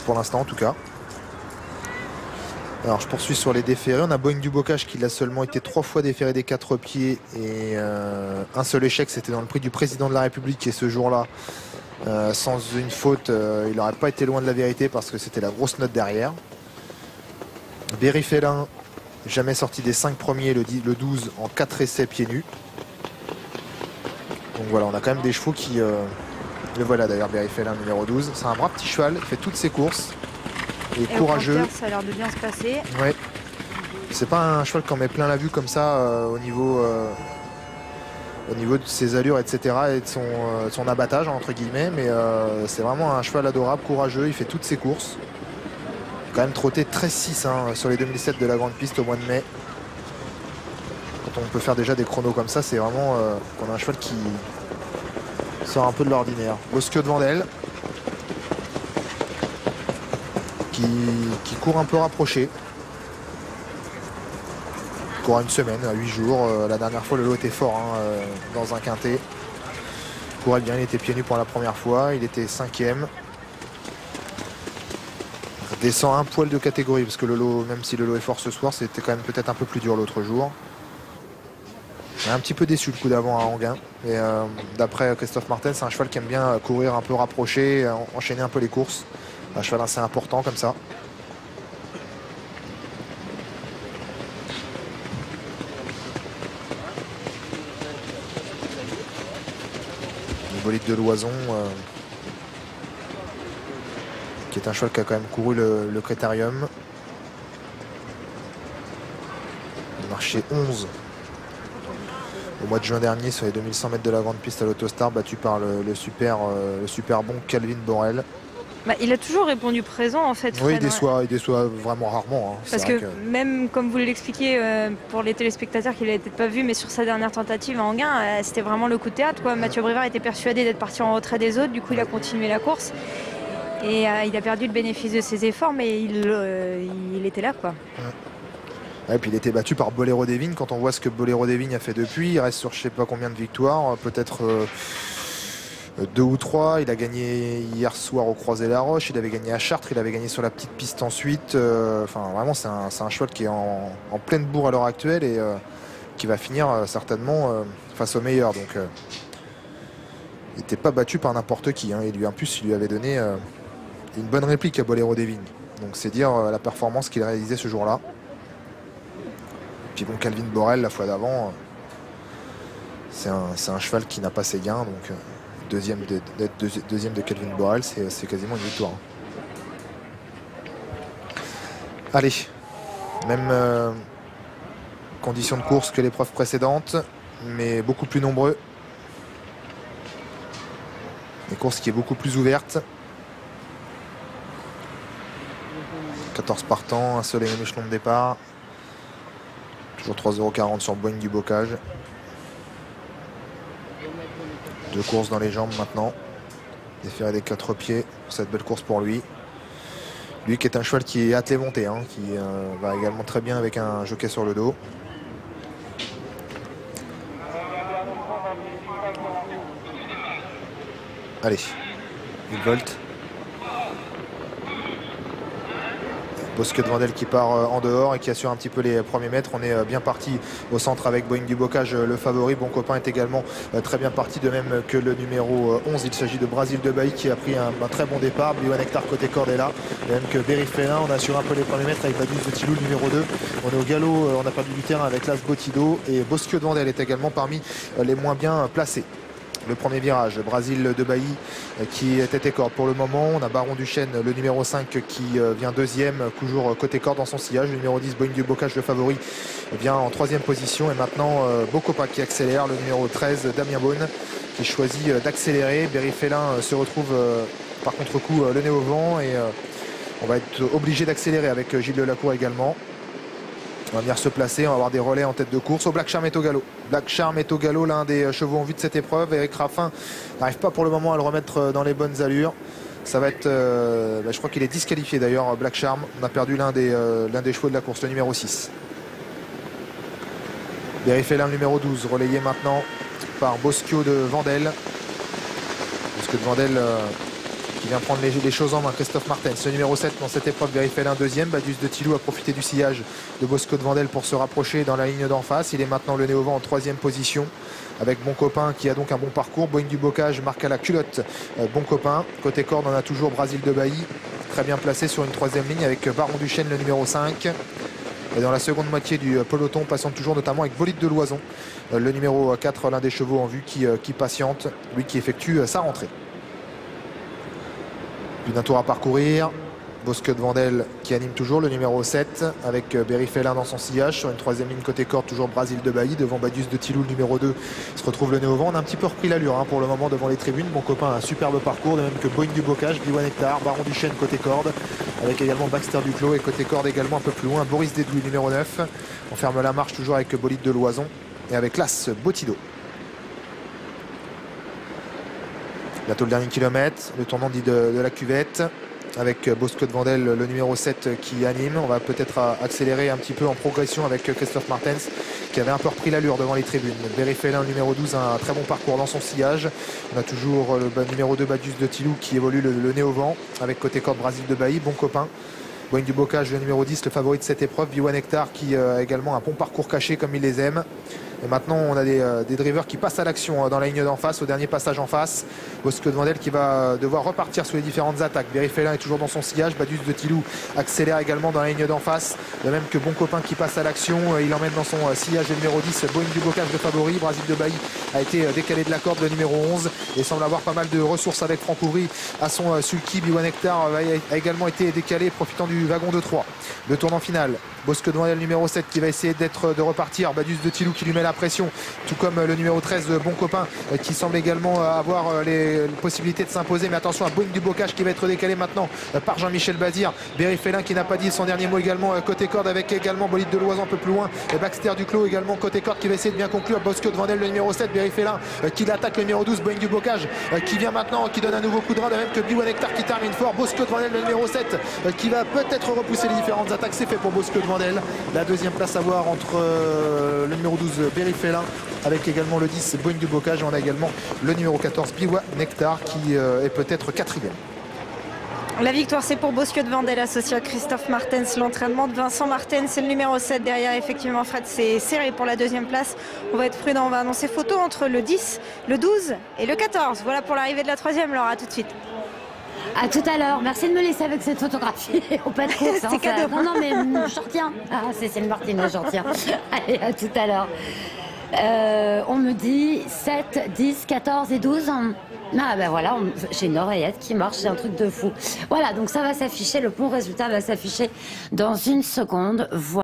pour l'instant en tout cas. Alors je poursuis sur les déférés. On a Boeing du Bocage qui l'a seulement été 3 fois déféré des 4 pieds et un seul échec, c'était dans le prix du président de la République, et ce jour-là, sans une faute, il n'aurait pas été loin de la vérité parce que c'était la grosse note derrière. Berry Félin, jamais sorti des 5 premiers, le 12 en 4 essais pieds nus. Donc voilà, on a quand même des chevaux qui... le voilà d'ailleurs, Berry Félin numéro 12. C'est un brave petit cheval, il fait toutes ses courses. Et courageux. Ça a l'air de bien se passer. Ouais. C'est pas un cheval qui en met plein la vue comme ça au niveau de ses allures, etc. et de son abattage, entre guillemets. Mais c'est vraiment un cheval adorable, courageux. Il fait toutes ses courses. Quand même trotté 13-6 sur les 2007 de la grande piste au mois de mai. Quand on peut faire déjà des chronos comme ça, c'est vraiment qu'on a un cheval qui sort un peu de l'ordinaire. Bosquio de Vandel. Qui court un peu rapproché. Il court à une semaine, à 8 jours. La dernière fois, le lot était fort dans un quintet. Il courait bien, il était pieds nus pour la première fois. Il était 5e. Il descend un poil de catégorie parce que le lot, même si le lot est fort ce soir, c'était quand même peut-être un peu plus dur l'autre jour. Il est un petit peu déçu le coup d'avant à Anguin. Et d'après Christophe Martin, c'est un cheval qui aime bien courir un peu rapproché, enchaîner un peu les courses. Un cheval assez important comme ça. Le bolide de Loison, qui est un cheval qui a quand même couru le Critérium. Il marchait 11 au mois de juin dernier sur les 2100 mètres de la grande piste à l'Autostar, battu par le super bon Calvin Borel. Bah, il a toujours répondu présent en fait. Oui, Fred, il déçoit vraiment rarement. Parce que même comme vous l'expliquiez pour les téléspectateurs qui ne l'avaient peut-être pas vu, mais sur sa dernière tentative à Anguin, c'était vraiment le coup de théâtre, quoi. Mathieu Brivard était persuadé d'être parti en retrait des autres, du coup il a continué la course. Et il a perdu le bénéfice de ses efforts, mais il était là, quoi. Et puis il était battu par Boléro des Vignes. Quand on voit ce que Boléro des Vignes a fait depuis, il reste sur je sais pas combien de victoires, peut-être 2 ou 3. Il a gagné hier soir au Croisé-la-Roche, il avait gagné à Chartres, il avait gagné sur la petite piste ensuite. Enfin vraiment c'est un cheval qui est en pleine bourre à l'heure actuelle et qui va finir certainement face aux meilleurs. Donc il n'était pas battu par n'importe qui. Et lui en plus il lui avait donné une bonne réplique à Boléro des Vignes. Donc c'est dire la performance qu'il a réalisée ce jour-là. Puis bon, Calvin Borel la fois d'avant, c'est un cheval qui n'a pas ses gains, donc deuxième de Calvin Borel, c'est quasiment une victoire. Allez, même conditions de course que l'épreuve précédente, mais beaucoup plus nombreux. Une course qui est beaucoup plus ouverte. 14 partants, un seul et même échelon de départ. Toujours 3,40 € sur Boeing du Bocage. 2 courses dans les jambes maintenant. Déféré des 4 pieds. Cette belle course pour lui. Lui qui est un cheval qui est hâte les montées, qui va également très bien avec un jockey sur le dos. Allez, il volte. Bosquio de Vandel qui part en dehors et qui assure un petit peu les premiers mètres. On est bien parti au centre avec Boeing du Bocage, le favori. Bon Copain est également très bien parti, de même que le numéro 11. Il s'agit de Brasil de Bailly qui a pris un très bon départ. Bliwan Hector côté corde est là. De même que Berry Félin. On assure un peu les premiers mètres avec la 12 de Tilou, le numéro 2. On est au galop, on a perdu du terrain avec l'As Botido. Et Bosquio de Vandel est également parmi les moins bien placés. Le premier virage, Brasil de Bailly qui est tête et corde pour le moment. On a Baron Duchesne, le numéro 5 qui vient deuxième, toujours côté corde dans son sillage. Le numéro 10, Boeing du Bocage, le favori, vient en 3e position. Et maintenant, Bocopa qui accélère. Le numéro 13, Damien Beaune, qui choisit d'accélérer. Berry Félin se retrouve par contre-coup le nez au vent. Et on va être obligé d'accélérer avec Gilles Delacour également. On va venir se placer, on va avoir des relais en tête de course. Black Charm est au galop. Black Charm est au galop, l'un des chevaux en vue de cette épreuve. Eric Raffin n'arrive pas pour le moment à le remettre dans les bonnes allures. Ça va être, je crois qu'il est disqualifié d'ailleurs, Black Charm. On a perdu l'un des chevaux de la course, le numéro 6. Berry Félin, le numéro 12, relayé maintenant par Bosquio de Vandel. Bosquio de Vandel qui vient prendre les choses en main. Christophe Martens, le numéro 7 dans cette épreuve, Berry-Fellin deuxième. Badius de Tilou a profité du sillage de Bosco de Vandel pour se rapprocher dans la ligne d'en face. Il est maintenant le Néo-Vent en troisième position avec Bon Copain qui a donc un bon parcours. Boeing du Bocage marque à la culotte Bon Copain. Côté corde, on a toujours Brasil de Bailly, très bien placé sur une troisième ligne avec Baron du Chêne, le numéro 5. Et dans la seconde moitié du peloton, passant toujours notamment avec Bolide de Loison, le numéro 4, l'un des chevaux en vue qui patiente, lui qui effectue sa rentrée. Plus d'un tour à parcourir. Bosque de Vandel qui anime toujours le numéro 7 avec Berry-Fellin dans son sillage. Sur une troisième ligne côté corde, toujours Brasil de Bailly. Devant Badius de Tilou, le numéro 2, se retrouve le Néo-Vent. On a un petit peu repris l'allure pour le moment devant les tribunes. Mon copain a un superbe parcours, de même que Boeing du Bocage, B1 Hectare, Baron du Chêne côté corde, avec également Baxter Duclos et côté corde également un peu plus loin, Boris Dédouy, numéro 9. On ferme la marche toujours avec Bolide de Loison et avec l'As Botido. Bientôt le dernier kilomètre, le tournant dit de la cuvette, avec Bosco de Vandel, le numéro 7 qui anime. On va peut-être accélérer un petit peu en progression avec Christophe Martens qui avait un peu repris l'allure devant les tribunes. Berry-Fellin, le numéro 12, a un très bon parcours dans son sillage. On a toujours le numéro 2 Badius de Tilou qui évolue le Néo-Vent avec côté corde Brasil de Bailly. Bon Copain. Boeing du Bocage, le numéro 10, le favori de cette épreuve. B1 Hectare qui a également un bon parcours caché comme il les aime. Et maintenant, on a des drivers qui passent à l'action dans la ligne d'en face, au dernier passage en face. Bosco de Vandel qui va devoir repartir sur les différentes attaques. Berry-Fellin est toujours dans son sillage. Badius de Tilou accélère également dans la ligne d'en face. De même que Bon Copain qui passe à l'action. Il emmène dans son sillage le numéro 10, Boeing du Bocage, le favori. Brasil de Bailly a été décalé de la corde, le numéro 11. Et semble avoir pas mal de ressources avec Franck Ouvry à son sulky. B1 Hectare a également été décalé, profitant du wagon de 3. Le tournant final. Bosco de Vandel, numéro 7, qui va essayer de repartir. Badius de Tilou qui lui met la pression, tout comme le numéro 13, Bon Copain, qui semble également avoir les possibilités de s'imposer. Mais attention à Boeing du Bocage qui va être décalé maintenant par Jean-Michel Bazir. Berry-Fellin qui n'a pas dit son dernier mot également côté corde, avec également Bolide de Loison un peu plus loin. Et Baxter Duclos également côté corde qui va essayer de bien conclure. Bosco de Vandel, le numéro 7, Berry-Fellin qui l'attaque, le numéro 12, Boeing du Bocage qui vient maintenant, qui donne un nouveau coup de rein, de même que B1 Hectare qui termine fort. Bosco de Vandel, le numéro 7, qui va peut-être repousser les différentes attaques. C'est fait pour Bosco de Vandel. La deuxième place à voir entre le numéro 12 Berry-Fellin avec également le 10 Boeing du Bocage. Et on a également le numéro 14 B1 Hectare qui est peut-être quatrième. La victoire, c'est pour Bosco de Vandel associé à Christophe Martens. L'entraînement de Vincent Martens, c'est le numéro 7 derrière. Effectivement, Fred, c'est serré pour la deuxième place. On va être prudent, on va annoncer photo entre le 10, le 12 et le 14. Voilà pour l'arrivée de la troisième, Laura, à tout de suite. À tout à l'heure. Merci de me laisser avec cette photographie au pas de course. C'est cadeau. Non, non, mais j'en retiens. Ah, Cécile Martinez, j'en retiens. Allez, à tout à l'heure. On me dit 7, 10, 14 et 12. Ah ben voilà, j'ai une oreillette qui marche, c'est un truc de fou. Voilà, donc ça va s'afficher, le bon résultat va s'afficher dans une seconde. Voilà.